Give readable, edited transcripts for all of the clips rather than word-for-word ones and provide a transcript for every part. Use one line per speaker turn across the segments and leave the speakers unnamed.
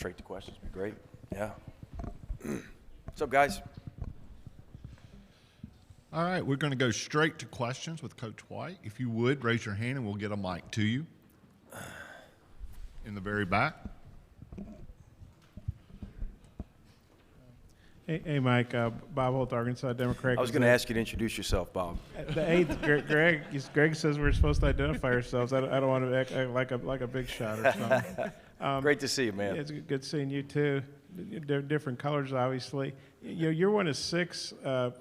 straight to questions would be great. Yeah. What's up, guys?
All right, we're going to go straight to questions with Coach White. If you would, raise your hand and we'll get a mic to you. In the very back.
Hey, Mike. Bob Holt, Arkansas Democrat.
I was going to ask you to introduce yourself, Bob.
The eighth, Greg says we're supposed to identify ourselves. I don't want to act like a big shot or something.
Great to see you, man.
It's good seeing you too. Different colors, obviously. You're one of 6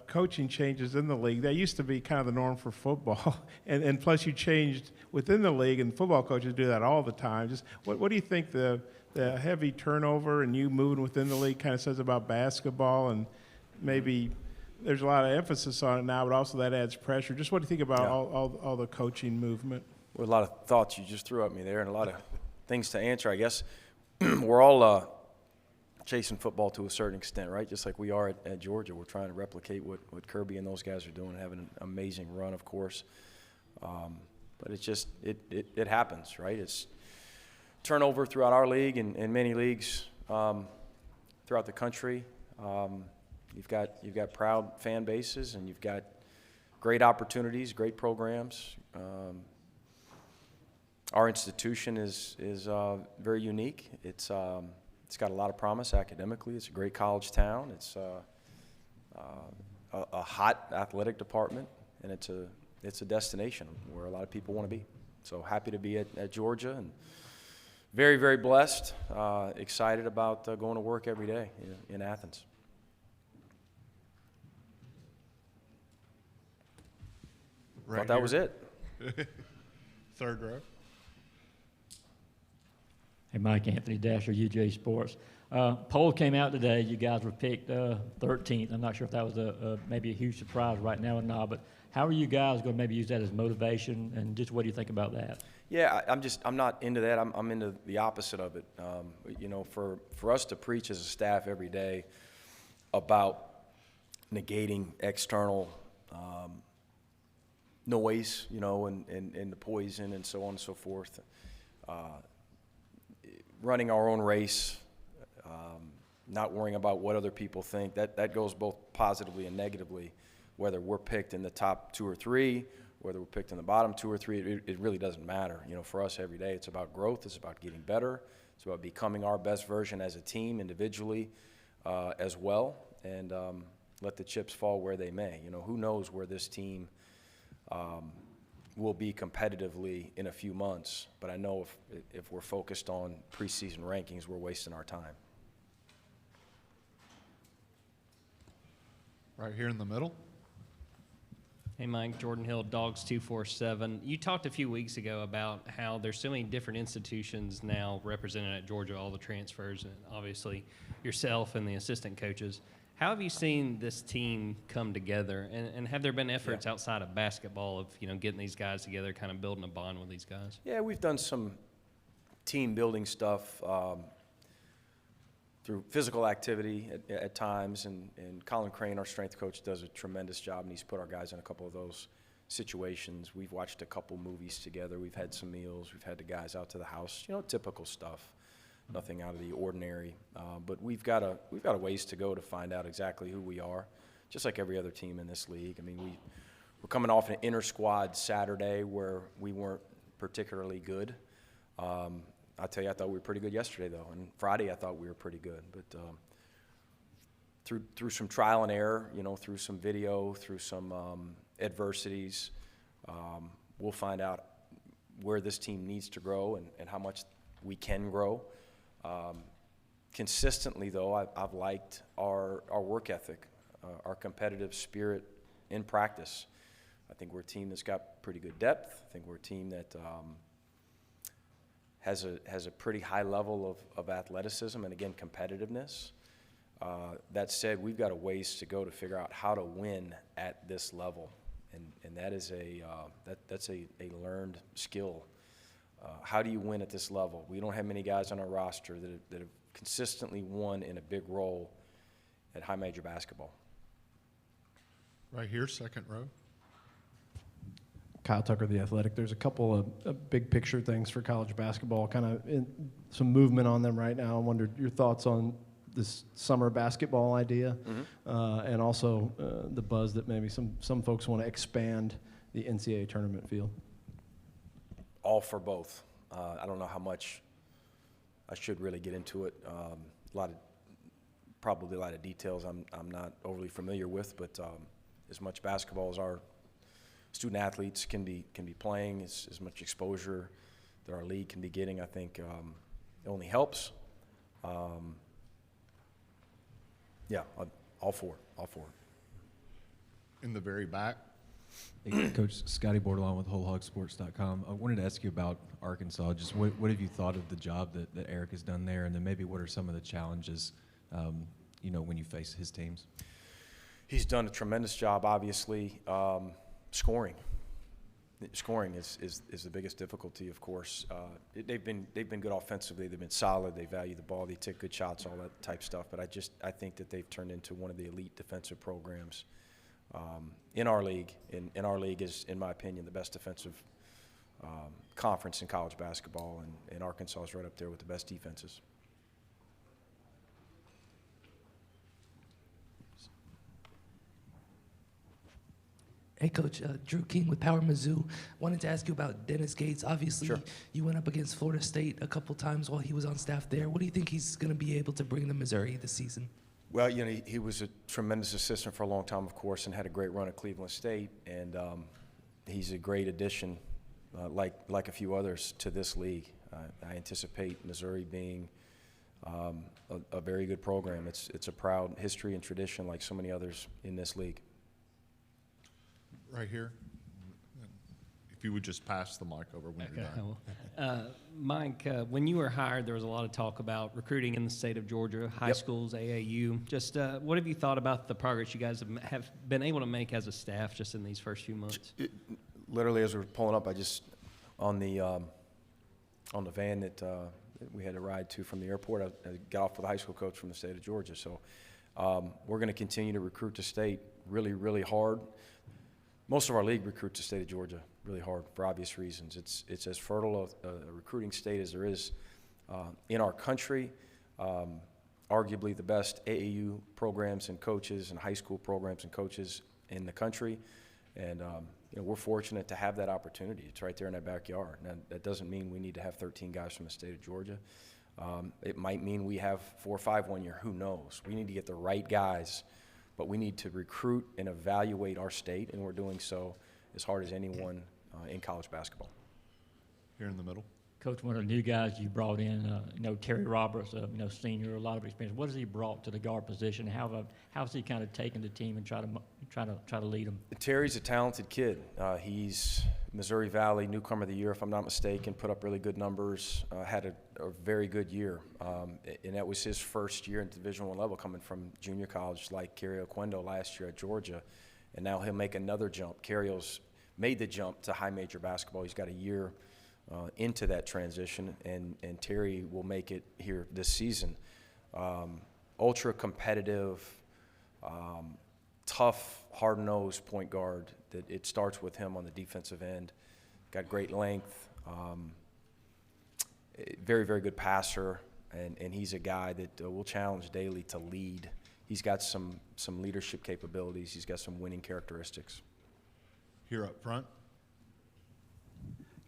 coaching changes in the league. That used to be kind of the norm for football, and plus you changed within the league, and football coaches do that all the time. Just what do you think the heavy turnover and you moving within the league kind of says about basketball? And maybe there's a lot of emphasis on it now, but also that adds pressure. Just what do you think about all the coaching movement?
Well, a lot of thoughts you just threw at me there, and a lot of things to answer, I guess. We're all chasing football to a certain extent, right? Just like we are at Georgia. We're trying to replicate what Kirby and those guys are doing, having an amazing run, of course. But it's just, it happens, right? It's turnover throughout our league and many leagues throughout the country. You've got proud fan bases, and you've got great opportunities, great programs. Our institution is very unique. It's got a lot of promise academically. It's a great college town. It's a hot athletic department, and it's a destination where a lot of people want to be. So happy to be at Georgia, and very, very blessed, excited about going to work every day in Athens.
Right
Thought that was it.
Third row.
Hey, Mike, Anthony Dasher, UJ Sports. Poll came out today. You guys were picked 13th. I'm not sure if that was maybe a huge surprise right now or not, but how are you guys going to maybe use that as motivation, and just what do you think about that?
Yeah, I'm not into that. I'm into the opposite of it. For us to preach as a staff every day about negating external noise, and the poison and so on and so forth, running our own race, not worrying about what other people think, that goes both positively and negatively. Whether we're picked in the top 2 or 3, whether we're picked in the bottom 2 or 3, it really doesn't matter. For us every day, it's about growth. It's about getting better. It's about becoming our best version as a team, individually, as well, and let the chips fall where they may. Who knows where this team will be competitively in a few months, but I know if we're focused on preseason rankings, we're wasting our time.
Right here in the middle.
Hey, Mike, Jordan Hill, Dogs 247. You talked a few weeks ago about how there's so many different institutions now represented at Georgia, all the transfers, and obviously yourself and the assistant coaches. How have you seen this team come together, and have there been efforts outside of basketball of getting these guys together, kind of building a bond with these guys?
Yeah, we've done some team building stuff through physical activity at times, and Colin Crane, our strength coach, does a tremendous job, and he's put our guys in a couple of those situations. We've watched a couple movies together. We've had some meals. We've had the guys out to the house. Typical stuff. Nothing out of the ordinary, but we've got a ways to go to find out exactly who we are, just like every other team in this league. I mean, we're coming off an inter-squad Saturday where we weren't particularly good. I'll tell you, I thought we were pretty good yesterday, though, and Friday I thought we were pretty good. But through some trial and error, through some video, through some adversities, we'll find out where this team needs to grow and how much we can grow. Consistently, though, I've liked our work ethic, our competitive spirit in practice. I think we're a team that's got pretty good depth. I think we're a team that has a pretty high level of athleticism and, again, competitiveness. That said, we've got a ways to go to figure out how to win at this level, and that is that's a learned skill. How do you win at this level? We don't have many guys on our roster that have consistently won in a big role at high major basketball.
Right here, second row.
Kyle Tucker, The Athletic. There's a couple of big picture things for college basketball, kind of some movement on them right now. I wondered your thoughts on this summer basketball idea, and also the buzz that maybe some folks want to expand the NCAA tournament field.
All for both. I don't know how much I should really get into it. Probably a lot of details I'm not overly familiar with, but as much basketball as our student athletes can be playing, as much exposure that our league can be getting, I think it only helps. Yeah, all for it.
In the very back.
Hey, Coach Scotty Bordelon with WholeHogSports.com. I wanted to ask you about Arkansas. Just what have you thought of the job that Eric has done there, and then maybe what are some of the challenges, when you face his teams?
He's done a tremendous job, obviously. Scoring is the biggest difficulty, of course. They've been good offensively. They've been solid. They value the ball. They take good shots, all that type stuff. But I think that they've turned into one of the elite defensive programs in our league. In our league is, in my opinion, the best defensive conference in college basketball, and Arkansas is right up there with the best defenses.
Hey, Coach, Drew King with Power Mizzou. Wanted to ask you about Dennis Gates. Obviously,
Sure.
You went up against Florida State a couple times while he was on staff there. What do you think he's going to be able to bring to Missouri this season?
Well, he was a tremendous assistant for a long time, of course, and had a great run at Cleveland State. And he's a great addition, like a few others, to this league. I anticipate Missouri being a very good program. It's a proud history and tradition, like so many others in this league.
Right here. If you would just pass the mic over when you're done.
Mike, when you were hired, there was a lot of talk about recruiting in the state of Georgia, high
Yep.
schools, AAU. Just what have you thought about the progress you guys have been able to make as a staff just in these first few months?
Literally, as we were pulling up, I just on the van that we had to ride to from the airport, I got off with a high school coach from the state of Georgia. So we're going to continue to recruit the state really, really hard. Most of our league recruits the state of Georgia really hard for obvious reasons. It's as fertile a recruiting state as there is in our country. Arguably the best AAU programs and coaches and high school programs and coaches in the country. And we're fortunate to have that opportunity. It's right there in that backyard. Now, that doesn't mean we need to have 13 guys from the state of Georgia. It might mean we have 4 or 5 one year. Who knows? We need to get the right guys. But we need to recruit and evaluate our state, and we're doing so as hard as anyone in college basketball.
Here in the middle.
Coach, one of the new guys you brought in, Terry Roberts, senior, a lot of experience. What has he brought to the guard position? How's he kind of taken the team and try to lead them?
Terry's a talented kid. He's Missouri Valley Newcomer of the Year, if I'm not mistaken. Put up really good numbers. Had a very good year, and that was his first year at Division I level, coming from junior college like Cario Oquendo last year at Georgia, and now he'll make another jump. Cario's made the jump to high major basketball. He's got a year into that transition, and Terry will make it here this season. Ultra competitive, tough, hard-nosed point guard. That it starts with him on the defensive end. Got great length, very, very good passer, and he's a guy that will challenge daily to lead. He's got some leadership capabilities. He's got some winning characteristics.
Here up front.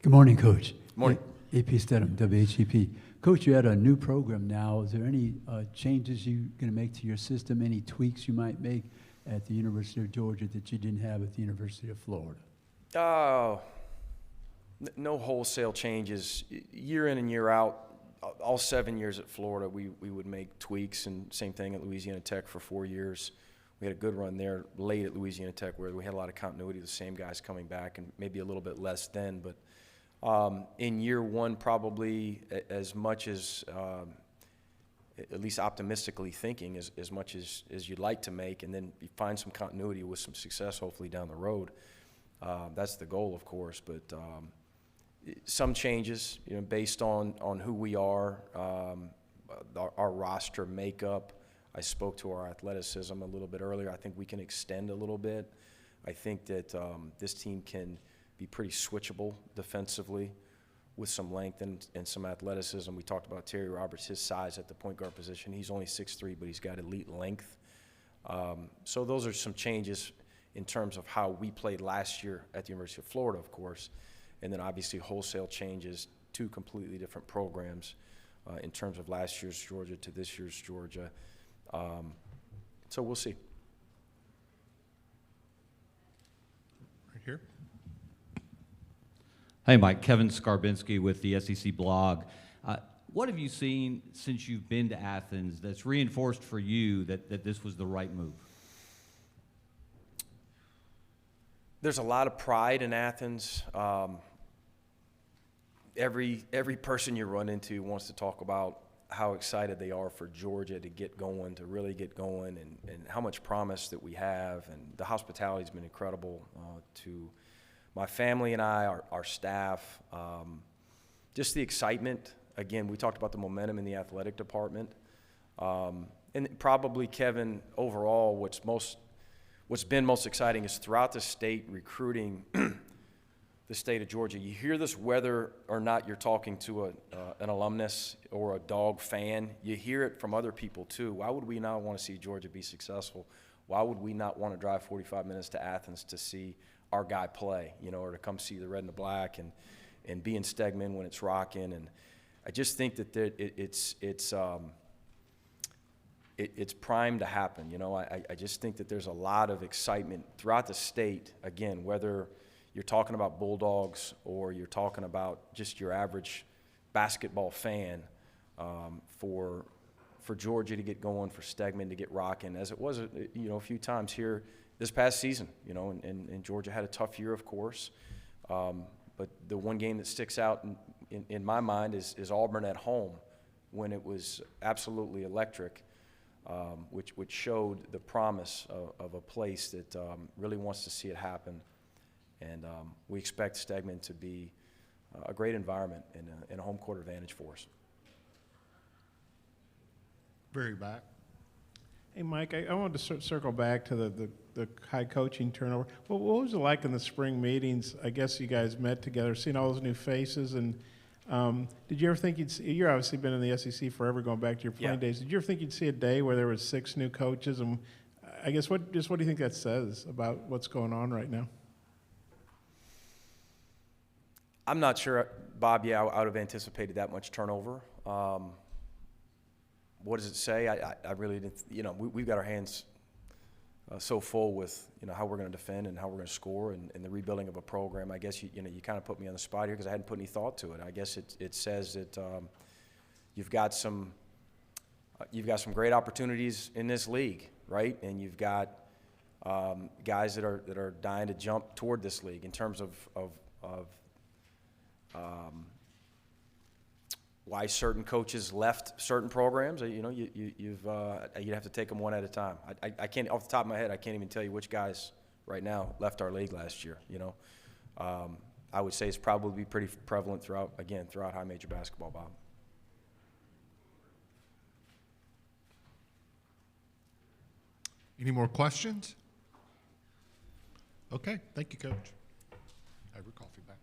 Good morning, Coach.
Morning.
AP Stedham, WHEP. Coach, you had a new program now. Is there any changes you're going to make to your system, any tweaks you might make at the University of Georgia that you didn't have at the University of Florida?
No wholesale changes. Year in and year out, all 7 years at Florida, we would make tweaks, and same thing at Louisiana Tech for 4 years. We had a good run there late at Louisiana Tech where we had a lot of continuity, the same guys coming back, and maybe a little bit less then. But in year one, probably as much as, at least optimistically thinking, as much as you'd like to make, and then you find some continuity with some success hopefully down the road. That's the goal, of course, but some changes, based on who we are, our roster makeup. I spoke to our athleticism a little bit earlier. I think we can extend a little bit. I think that this team can be pretty switchable defensively with some length and some athleticism. We talked about Terry Roberts, his size at the point guard position. He's only 6'3", but he's got elite length. So those are some changes in terms of how we played last year at the University of Florida, of course, and then obviously wholesale changes, 2 completely different programs in terms of last year's Georgia to this year's Georgia. So we'll see.
Right here.
Hey, Mike. Kevin Skarbinski with the SEC blog. What have you seen since you've been to Athens that's reinforced for you that this was the right move?
There's a lot of pride in Athens. Every person you run into wants to talk about how excited they are for Georgia to get going, to really get going, and how much promise that we have. And the hospitality's been incredible to my family and I, our staff. Just the excitement. Again, we talked about the momentum in the athletic department. And probably, Kevin, overall, what's been most exciting is throughout the state recruiting the state of Georgia. You hear this whether or not you're talking to an alumnus or a Dog fan. You hear it from other people too. Why would we not want to see Georgia be successful? Why would we not want to drive 45 minutes to Athens to see our guy play, or to come see the red and the black and be in Stegman when it's rocking? And I just think that it's primed to happen. I just think that there's a lot of excitement throughout the state, again, whether you're talking about Bulldogs or you're talking about just your average basketball fan, for Georgia to get going, for Stegman to get rocking, as it was a few times here this past season. And Georgia had a tough year, of course, but the one game that sticks out in my mind is Auburn at home, when it was absolutely electric. Which showed the promise of a place that really wants to see it happen. And we expect Stegman to be a great environment and a home court advantage for us.
Very back.
Hey, Mike, I wanted to circle back to the high coaching turnover. What was it like in the spring meetings? I guess you guys met together, seeing all those new faces, and did you ever think you're obviously been in the SEC forever, going back to your playing days. Did you ever think you'd see a day where there was 6 new coaches? And I guess what do you think that says about what's going on right now?
I'm not sure, Bob. I would have anticipated that much turnover. What does it say? I really didn't. We've got our hands so full with how we're going to defend and how we're going to score and the rebuilding of a program. I guess you kind of put me on the spot here because I hadn't put any thought to it. I guess it says that you've got some great opportunities in this league, right? And you've got guys that are dying to jump toward this league in terms of why certain coaches left certain programs. You'd have to take them one at a time. I can't, off the top of my head, I can't even tell you which guys right now left our league last year. I would say it's probably pretty prevalent throughout high major basketball, Bob.
Any more questions? Okay, thank you, Coach. Have your coffee back.